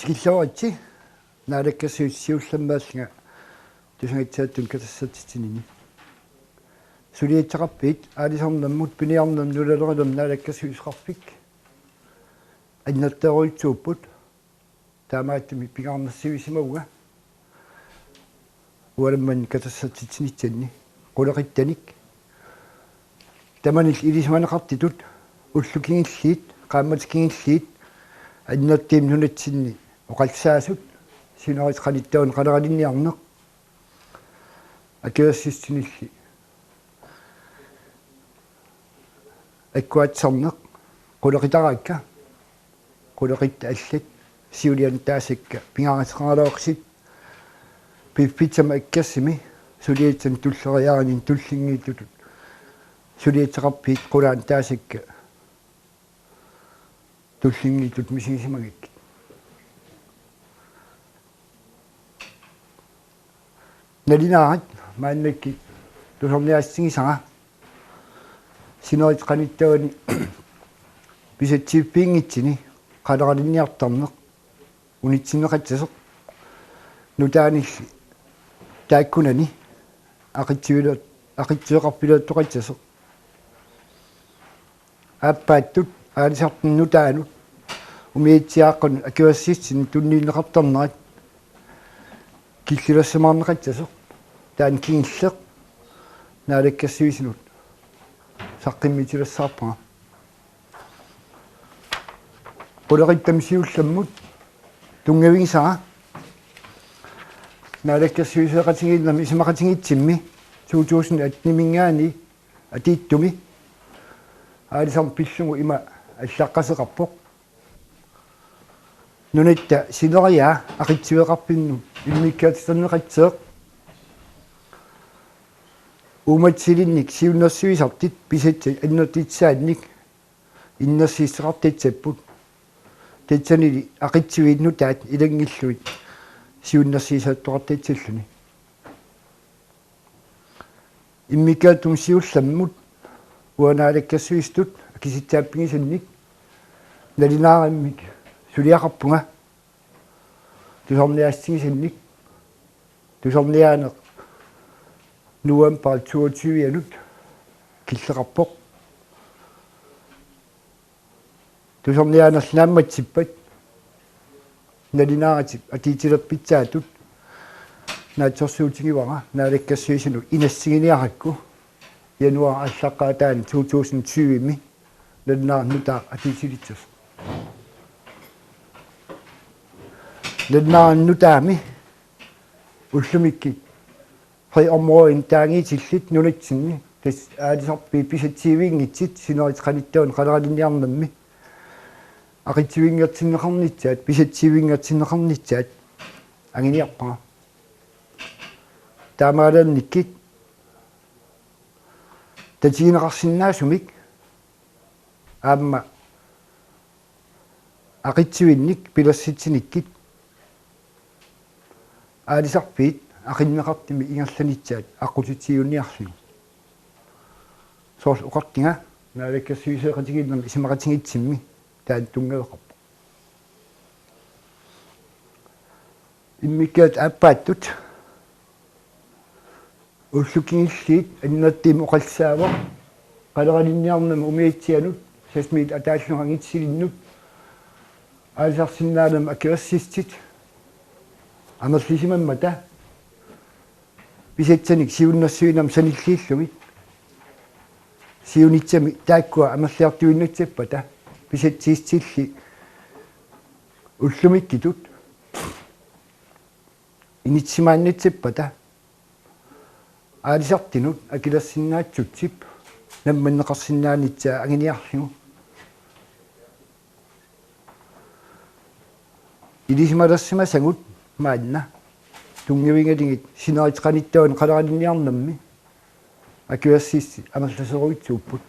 киллоратси наалаккасуиссиулламмааллага тусангитсааттун катассатитсинини сулиитсақарпит аалисорнаммут пиниарнам нулалералам наалаккасуисқарпик аннаттеруитсууппут таамааттими пигарнассивисимауга уаламман катассатитсинитсанни қулеқиттаник таманил илисманеқартитут уллукингиллиит qaammatikingilliit аннаттиим нунатсинни оқалсаасут синерит қалиттаун қалералинниарнеқ акиассиссинилли аккуатсарнеқ қулеқитараакка қулеқитта аллат сиулиан таасакка пингаарасеқаралоорсит пиппитсама аккассими сулиитсан туллериаарнин туллингииттутут сулиитсеқарпиит қулаан таасакка туллингииттут мисигисимагакки налинаарат мааннакки тусорниаассигисара синерит qaниттауани писатсиппиингитсини қалералинниартарнеқ унитсиннеқатсасеқ нутаанилли тааккунани ақитсиуеқарпилуаттоқатсасеқ ааппааттут аалисартиннутаанут умиитсиааққун акивассиссин туннииннеқартарнерат киллилассамаарнеқатсасеқ таан кингиллеқ наалаккассуисинут саққиммитилассаарпага qulerittamisиулламмут тунгавигисара наалаккассуисеқатингииннами исимақатингитсимми 2008 атииттуми аалисарм пиллугу има аллаққасеқарпоқ нунатта синериа ақитсуеқарпинну иммиккаатистернеқатсеқ уматсилинник сиуннерсуисартит писатси аннертитсаанник иннерсииссеқартитсаппут тэтсанили ақитсуиинну таат илангиллуит сиуннерсиисааттоқартитсаллуни иммиккаатум сиулламмут уанаалаккассуистут акиситсааппигисанник налинаараммик сулиақарпунга тусорниаассигисанник тусорниаанеқ нуампар 22-янут киллеқарпоқ тусорниаанерлаамматсиппат налинааратик атиитилерпитсаатут наатсорсуутигивара наалаккассуисину инассигиниаракку януар аллаққаатаан 2020-ми налинаарнутаа атиитилитсус налинаарнутаами уллумикки хай омроин таангитиллит нунатсинни тас аалисарпи писатсивингитсит синерит qaниттаун қалералинниарнамми ақитсивингертиннеқарнитсаат писатсивингертиннеқарнитсаат ангиниарпага таамаалаанниккит татигинеқарсинаасумик аама ақитсивинник пиласситсиниккит аалисарпиит ақиннеқартими ингерланитсаат аққутитсиунниарсигу соорс уқартинга наалаккассуисеқатигиннам исимақатингитсимми таан тунгавеқарпа иммиккаат ааппааттут уллукингиллиит аннаттим оқалсаава қалералинниарнам умиитсианут сасмиит атааллугангитсилиннут аалсарсиннаанам акиассистит амерлисимаммата писатсаник сиуннерсуинам саниллииллугит сиунитсами тааккуа амерлиартуиннутсаппата писатсиистилли уллумиккитут инитсимааннитсаппата аалисартинут акилассиннаатсутсип намманнеқарсиннаанитсаа агиниарлугу илисималассимасагут маанна тунгавингалингит синерит qaниттаун қалералинниарнамми акиассисси амерласеруитсууппут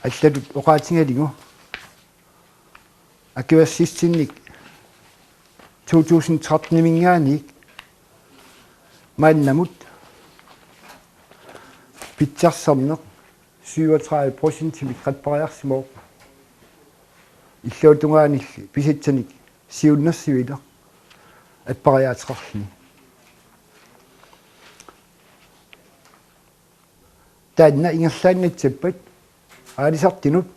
аллатут оқаатингалигу акиассиссинник 2013-мингааник мааннамут питсарсарнеқ 37% qatpariarsimooq иллуутунгаани писитсаник сиуннассивила аппариаатеқарлни таанна ингерлааннатсаппат аалисартинут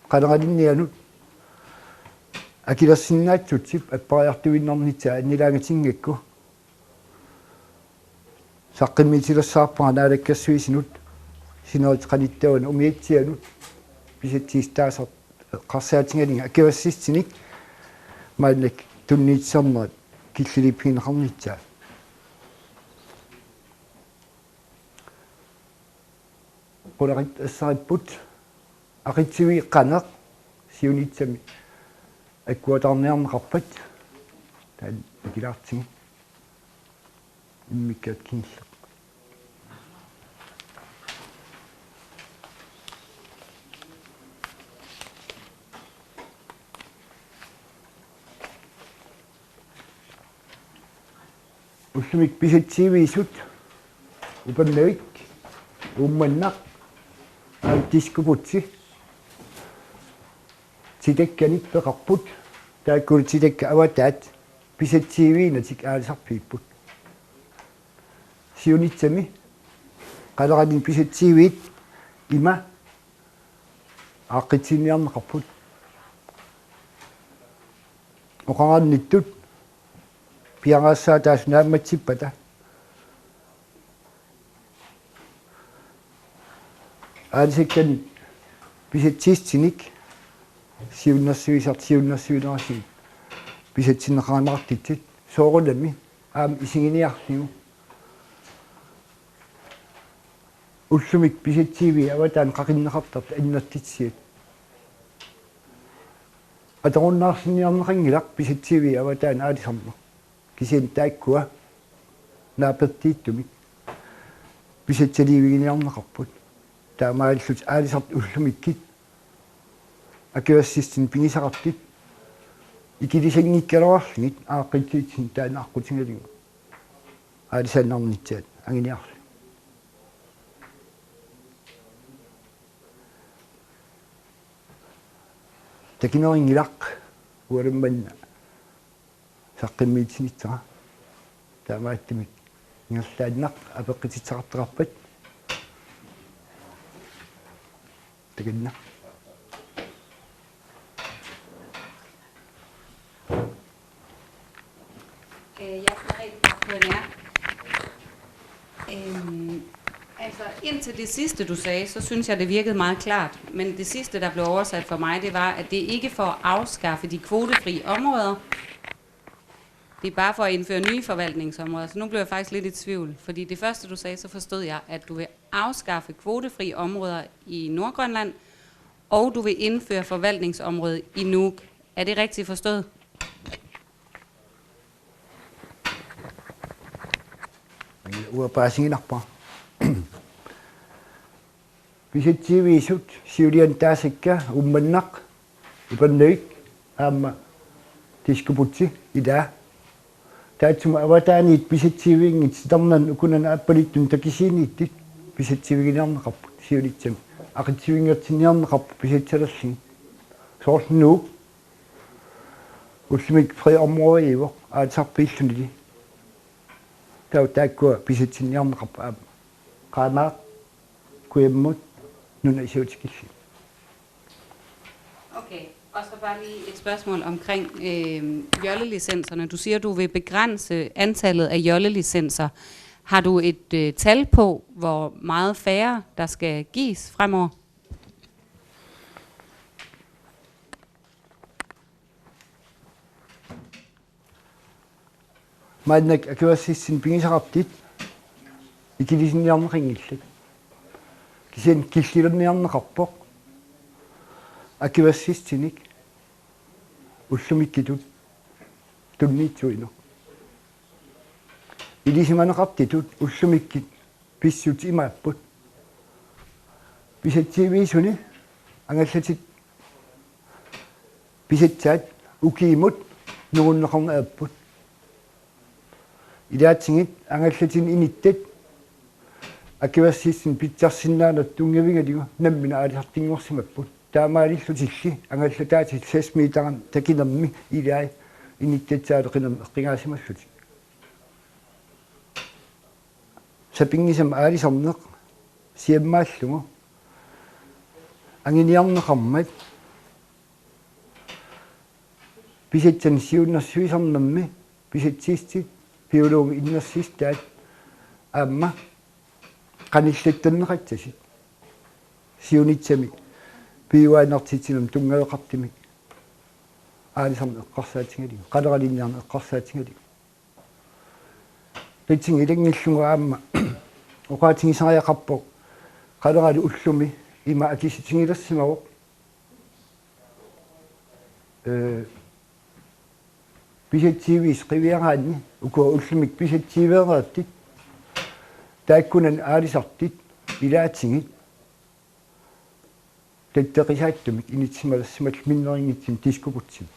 қалеқалиннианут акилерсиннаатсутсип аппариартуиннэрнитсаа аннилаангатингакку саққиммитилерсаарпаа наалаккассуисинут синеритеқаниттауна умиатсианут писатсиистаасар қарсаатингалинга акивассистиник мааллак тунниитсернерат киллилиппинеқарнитсаа qulaqit assaripпут aqitsivii qaneq siunitsami akkuatarniarneqarpat taan akilaartigi immikkaat kinilleq ussumik pisatsiiviisut upannavik ummannaq diskuputsi tidekkanit peqarput taakkul tidekka avataat pisatsiiviinatik aalisarpiipput siunitsami qalaqalin pisatsiiviit ima aaqqitsiniarneqarput oqarannittut piangaassaa taas naammatsippata аалисаккани писатсиистиник сиуннэрсуисартиуннэрсуинерасиг писатсиннеқарамартитсит соорулами аам исигиниарлигу уллумик писатсиви аватаан қақиннеқартарт аннертитсиат аторуннаарсиниарнеқангилақ писатсиви аватаан аалисарнер кисиан тааккуа наапертииттумик писатсаливигиниарнеқарпут таамааллут аалисарт уллумиккит акивассистин пигисақартит икилисангиккалуарлигит ааққитсиитсин таана аққутингалигу аалисааннарнитсаат ангиниарли такинерингилақ уалумманна саққиммиитсинитсара таамааттимик ингерлааннақ апеққититсақартеқарпат تقدنا Jeg får rigtig på nær. Altså indtil det sidste du sagde, så synes jeg det virkede meget klart. Men det sidste der blev oversat for mig, det var, at det ikke er for at afskaffe de kvotefri områder. Det er bare for at indføre nye forvaltningsområder. Så nu blev jeg faktisk lidt i tvivl. Fordi det første du sagde, så forstod jeg, at du vil afskaffe kvotefri områder i Nordgrønland, og du vil indføre forvaltningsområdet i Nuuk. Er det rigtigt forstået? uapaasinginarpa pisattiviisut siulian taasakka ummannaq ipannavik aamma tiskuputsi ida taatsuma avataaniit pisattiviingit sitarnan ukunan aappalittun takisiiniittit pisattiviginerneqarput siulitsam aqitsivingерtiniarneqarpu pisatsalerligi soorlunuuk ullumik friområdeivoq aatarpiillunili taakkua pisatsinniarneqarpa aam qaamaaq kuimmut nuna isiutikilli. Okay, og så bare lige et spørgsmål omkring jollelicenserne. Du siger, du vil begrænse antallet af jollelicenser. Har du et tal på, hvor meget færre der skal gives fremover? Maadnak akivassissin pingisaqartit ikilisinniarneqingillat kisian killilunniarneqarpoq akivassistinik ullumikkitut tunniitsuino ilisimaneqartitut ullumikkit pissut imaapput pisattiviisuni angallatit pisatsaat ukiimut nurunneqarnaapput илаатсигит ангаллатин иниттат акивассиссин питсарсиннаанат тунгавигалигу наммина аалисартингорсимаппут таамаалиллутилли ангаллатаати 6 метран такинерми илай иниттатсаалеқинерми эққингаасималлути сапингисам аалисарнеқ сиаммааллугу ангиниарнеқармат писатсан сиуннэрсуисарнамми писатсиисти биологи иннерсистаат аама каниллаттаннеқатсаси сиунитсами биуаанартитсинам тунгавеқартими аалисарне эққарсаатингалиу қалералинниарне эққарсаатингалиу ритсин илангиллунга аама оқаатингисариақарпоқ қалерали уллуми има акиситингилерсимавоқ писатсивис қивиараанни укуа уллумик писатсивеерааттит тааккунан аалисартит илаатингит таттеқисааттумик инитсималассимал миннерингитсим тискупутсим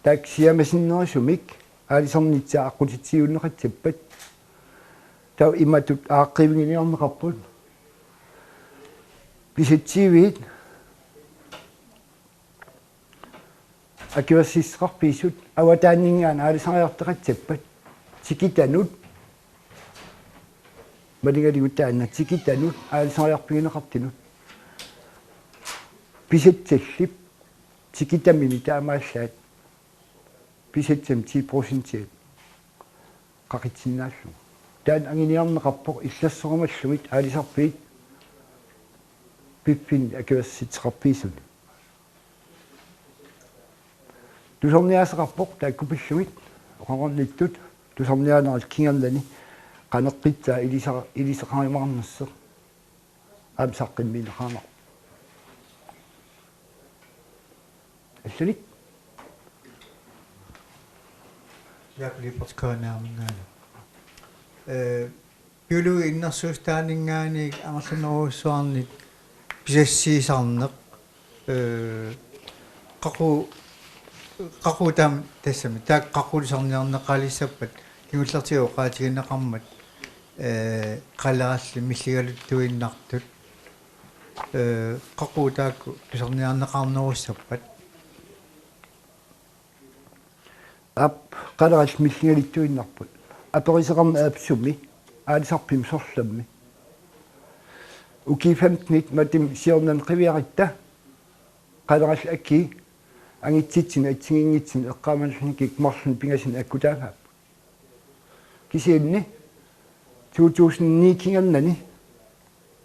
таак сиамасиннерисумик аалисарнитсаа аққутитсиуннеқатсаппат тау иматут ааққивингилиарнеқарпут писатсивит акиуассиссеқарпиисут аватааннингаан аалисариартеқатсаппат тикитанут малингалигутаанна тикитанут аалисариарпигинеқартинут писатсаллип тикитаммини таамааллаат писатсам 10% қақитсиннааллу таан ангиниарнеқарпоқ иллассорамаллугит аалисарпиит пиппин акиуасситеқарпиисут тусорниасеқарпоқ тааккупиллугит оқарнниттут тусорниаанерал кингерлани qanеққитсаа илисеқаримарнерсеқ аамсаққимминеқаамақ аллалик яаклиппарткаанаамингаана биологи иннерсуустаанингааник амерлунеруссуарнит писассиисарнеқ qaqutaam tassami taak qaqqulisarniarneqaalisappat kigullartigu qaatiginneqarmat qalleralli milligaluttuinnartut qaqutaakku tusarniarneqarnerussappat ап қалерал миллигалиттуиннарпут аперисеқарна аапсуми аалисарпим сорламми уки 15 матим сиорнан қивиаритта қалерал акки ангитситсин атсигингитсин эққаамаллуникик марлун пингасин аккутаагаап кисиинни 2009 кингернани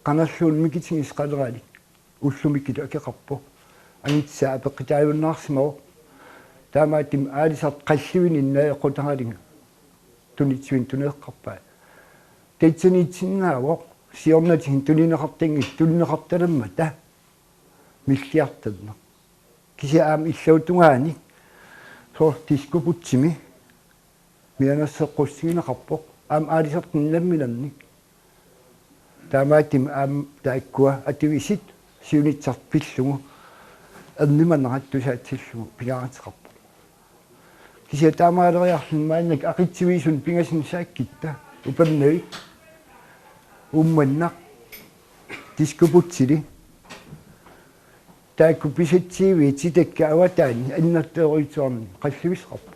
каналлуун микитсигис қалерали уллумиккиту акеқарпо ангитсаа апеққитаавуннаарсимао таамаатим аалисарт қалливин иннаеқутаралинга тунитсуин тунеэққарпаа тэтсинитсиннаавоқ сиорнатин тунинеқартингит туннеқарталамма та миллиартаннеқ кисиаам иллаутунгаани сор тискупутсими мианассеққуссигинеқарпоқ аам аалисартиннаммиланник таамаатим аам тааккуа ативисит сиунитсарт пиллугу анниманнераттусаатсиллугу пигаратеқарпо кисиа таамаалериарлимааннак ақитсивиисун пингасин сааккитта упаннавик умманнақ тискупутсили таакку писатсииви титакка аватаани аннаттеруитсуарни қалливисқарпо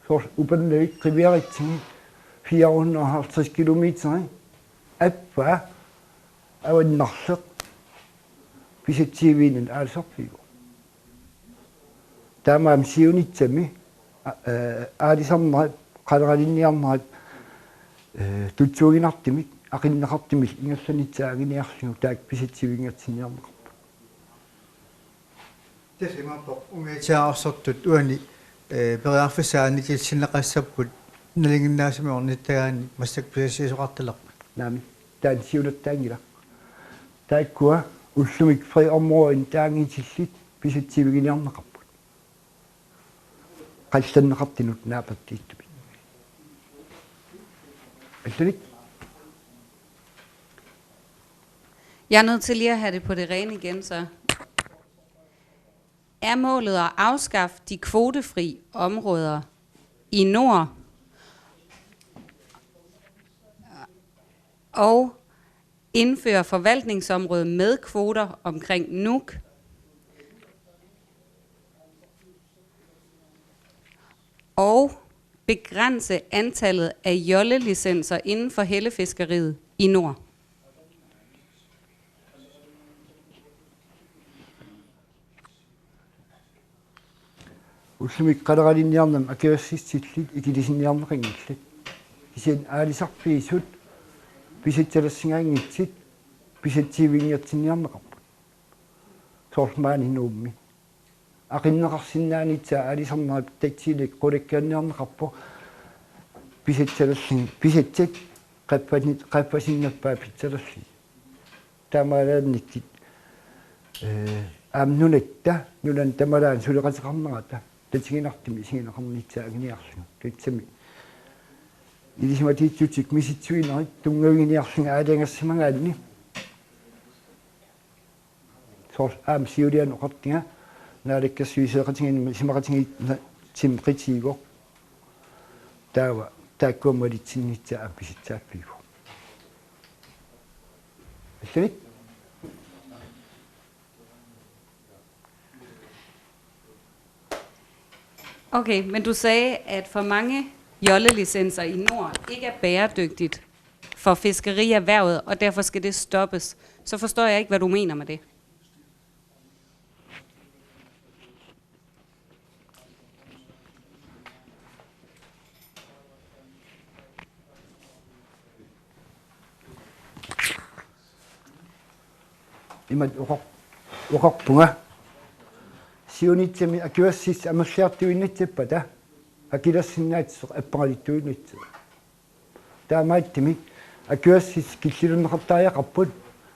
сор упаннавик қивиаритсиги 450 километри аппа аваннарлеқ писатсиивинун аалсарпигу таамаам сиунитсами аалисарнерат қалералинниарнерат тутсугинартимик ақиннеқартимил ингерланитсаагиниарлугу таак писатсивингатсиниарнеқарпу тасимаппоқ унгиатиаарсортут уани периарфисааникилсинеқассаппут налингиннаасими орниттагаани массак писассиисоқарталерпа наами таан сиунаттаангила тааккуа уллумик фри омроин таангитиллит писатсивигиниарнеқарпут қалланнеқартинут наапаттииттуми аллалик. Jeg er nødt til lige at have det på det rene igen, så. Er målet at afskaffe de kvotefri områder i nord, og indføre forvaltningsområde med kvoter omkring Nuuk, og begrænse antallet af jollelicenser inden for hellefiskeriet i nord. Ullumik qalalinniarnam akiassissillit ikilisinniarneqinngillat. Isin aalisarpiisut pisitsalassingaangitsit pisatsiivingiartinniarneqarput. Soormaaninuummi. Aqinneqarsinnaanitsa aalisarnerip tatsiilik qulakkaanniarneqarpu pisatsalassin qappasinnappa pitsalassi. Taamalaannikkit aamnunatta nulan tamalaan suleqateqarnerata tatsiginartimi isigineqarnitsa aginiarlugu tatsami ilismatiitsutik misitsuinerit tungaviginiarlugu aalangassimangaanni soor aam siulianuqartinga naalakkassуисеэқатингинни симақатингит симқитиго таава тааккуамалитсиннитса апписитсааппигу алланик Okay, men du sagde, at for mange jollelicenser i nord ikke er bæredygtigt for fiskerierhvervet, og derfor skal det stoppes. Så forstår jeg ikke, hvad du mener med det. Imat uqorpunga siunitsami akiuassis amersiartuinnitsippata akilassinnaatseq appangalittuinitsu taamaattimi akiuassis killiluneqartaajaqarput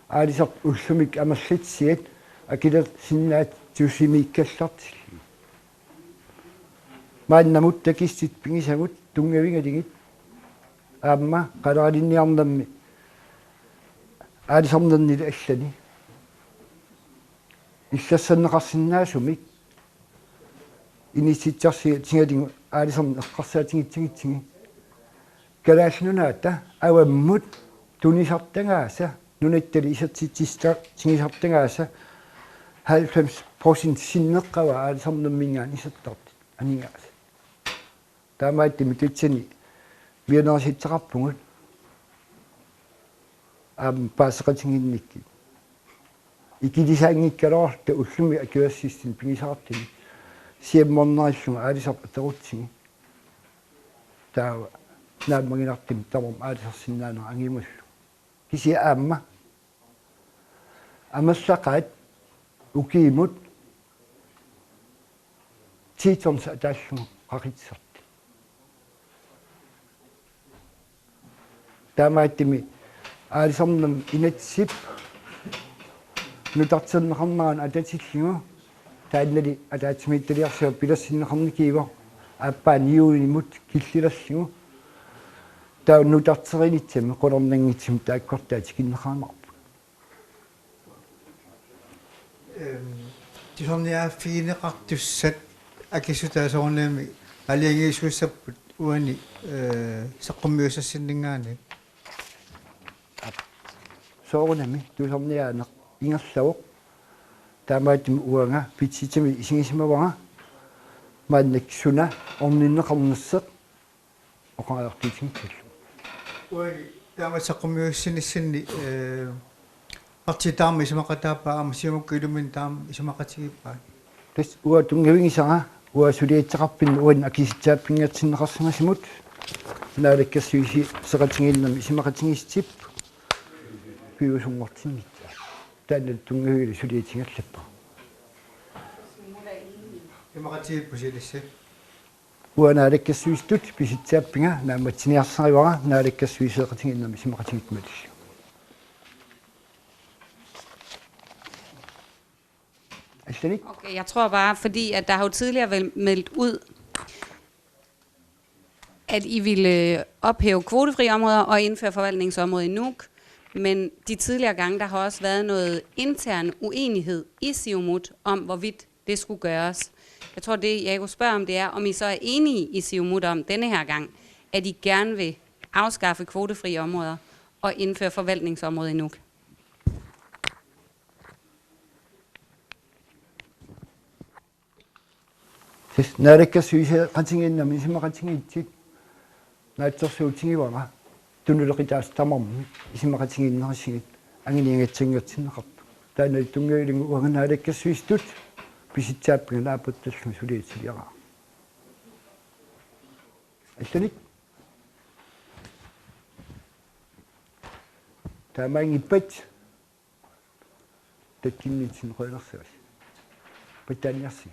aalisaq ullumik amerlitsiat akilassinnaat tussimiikkallartilli maannamut takissit pingisagut tungavingaligit aamma qalaralinniarnammi aalisarnernila allani иллассаннеқарсинаасумик иниситсарси тингалингу аалисарни эққарсаатингитсигитсиги калаалнунаата аваммут тунисартангааса нунаттали исертитсиста тигисартангааса 90% синнеққава аалисарнаммингаан исаттарт анингааса таамааттими тутсани вианерситсеқарпугут аам паасеқатингинникки икилисаангиккалоорта уллуми акуассистин пигисаартини сиамморнериллунга аалисарпатерутсиги таава нааммагинартим тамам аалисарсинаанера ангимуллу киси аамма амассақаат укиимут титорнса тааллугу қақитсарти таамааттими аалисарнам инатсип нутартсернеқарнеран ататиллугу тааннали атаатсимитталиарсиа пилассиннеқарникииго аппаан иунимут киллилерлугу таа нутартеринитсами қулернангитсим тааккортаати киннеқаанарпу тисорниааффигинеқартуссат акисутаасорнеами алиангиисуиссаппут уани саққуммиусассиннингаани соорунами тусорниаанеқ ингерлавоқ таамаатими уанга питситами исигисимавага мааннаксуна орниннеқарнссеқ оқаартитингталлу уани таамасаққуммиуссиниссинни партитаами исмақатааппаа амсиумукку илумин таам исмақатигиппаа тас уа тунгавигисага уа сулиатсеқарпин уан акиситсааппингатсиннеқарсимасимут наалаккассуиси сеқатингииннами исмақатингистип пиусунгортинни таанна тунгавили сулиатингаллаппа имақатигиппусилисси уанаалаккассуистут писитсааппинга нааматсиниарсаривара наалаккассуисеқатингииннами исмақатигитмалиллу Okay, jeg tror bare, fordi at der har jo tidligere vel meldt ud, at I ville ophæve kvotefri områder og indføre forvaltningsområder i Nuuk. Men de tidligere gange, der har også været noget intern uenighed i Siumut om, hvorvidt det skulle gøres. Jeg tror, det jeg kunne spørge om, det er, om I så er enige i Siumut om denne her gang, at I gerne vil afskaffe kvotefri områder og indføre forvaltningsområder i Nuuk. 나래께 수이세 간칭이 있나면 심마 간칭이 있지. 나저 수칭이 와마. 눈으로 자스 담음 심마 간칭이 있는 것이 아니니 정여 친합. 다들 동료들이 와가 나래께 수이스도 비시 잡고 나부터 소리 지려가. 했더니 다만 이쁘지. 듣기는 진 거였어요. 버티냐시.